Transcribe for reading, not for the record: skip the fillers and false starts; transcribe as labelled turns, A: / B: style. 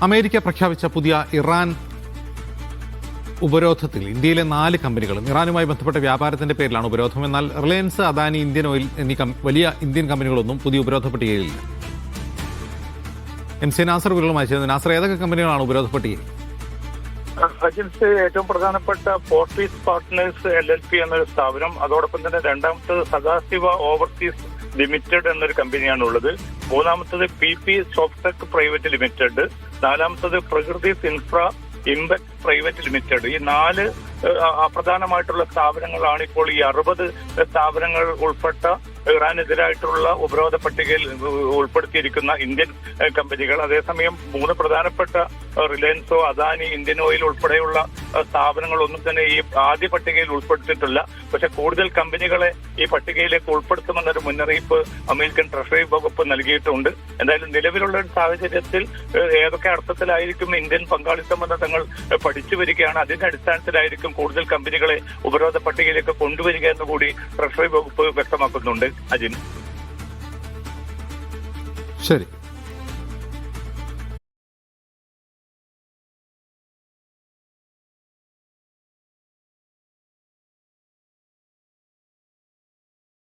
A: America പ്രഖ്യാപിച്ച പുതിയ Iran ഉപരോധത്തിൽ ഇന്ത്യയിലെ 4 കമ്പനികളും ഇറാനുമായി ബന്ധപ്പെട്ട വ്യാപാരത്തിന്റെ പേരിലാണ് ഉപരോധം. എന്നാൽ റിലയൻസ്, അദാനി, ഇന്ത്യൻ ഓയിൽ എന്നീ വലിയ ഇന്ത്യൻ കമ്പനികളൊന്നും പുതിയ ഉപരോധ പട്ടികയിലില്ല. MC നാസർ വിവരങ്ങളുമായി ചേർന്നു. നാസർ, ഏതൊക്കെ കമ്പനികളാണ് ഉപരോധ പട്ടികയിൽ?
B: അജിൻസ്, ഏറ്റവും പ്രധാനപ്പെട്ട പോർട്ടീസ് പാർട്ട്നേഴ്സ് LLP എന്നൊരു സ്ഥാപനം, അതോടൊപ്പം തന്നെ രണ്ടാമത്തത് സദാശിവ ഓവർസീസ് ലിമിറ്റഡ് എന്നൊരു കമ്പനിയാണ് ഉള്ളത്. മൂന്നാമത്തത് PP സോഫ്റ്റ്ടെക് പ്രൈവറ്റ് ലിമിറ്റഡ്, നാലാമത്തത് പ്രകൃതിസ് ഇൻഫ്ര ഇംപെക്ട് പ്രൈവറ്റ് ലിമിറ്റഡ്. ഈ 4 അപ്രധാനമായിട്ടുള്ള സ്ഥാപനങ്ങളാണ് ഇപ്പോൾ ഈ 60 സ്ഥാപനങ്ങൾ ഉൾപ്പെട്ട ഇറാനെതിരായിട്ടുള്ള ഉപരോധ പട്ടികയിൽ ഉൾപ്പെടുത്തിയിരിക്കുന്ന ഇന്ത്യൻ കമ്പനികൾ. അതേസമയം 3 പ്രധാനപ്പെട്ട റിലയൻസോ, അദാനി, ഇന്ത്യൻ ഓയിൽ ഉൾപ്പെടെയുള്ള സ്ഥാപനങ്ങളൊന്നും തന്നെ ഈ ആദ്യ പട്ടികയിൽ ഉൾപ്പെടുത്തിയിട്ടില്ല. പക്ഷെ കൂടുതൽ കമ്പനികളെ ഈ പട്ടികയിലേക്ക് ഉൾപ്പെടുത്തുമെന്നൊരു മുന്നറിയിപ്പ് അമേരിക്കൻ ട്രഷറി വകുപ്പ് നൽകിയിട്ടുണ്ട്. എന്തായാലും നിലവിലുള്ള ഒരു സാഹചര്യത്തിൽ ഏതൊക്കെ അർത്ഥത്തിലായിരിക്കും ഇന്ത്യൻ പങ്കാളിത്തമെന്ന് തങ്ങൾ പഠിച്ചു വരികയാണ്. അതിന്റെ അടിസ്ഥാനത്തിലായിരിക്കും കൂടുതൽ കമ്പനികളെ ഉപരോധ പട്ടികയിലേക്ക് കൊണ്ടുവരിക എന്നുകൂടി ട്രഷറി വകുപ്പ് വ്യക്തമാക്കുന്നുണ്ട്. അജിൻ,
A: ശരി.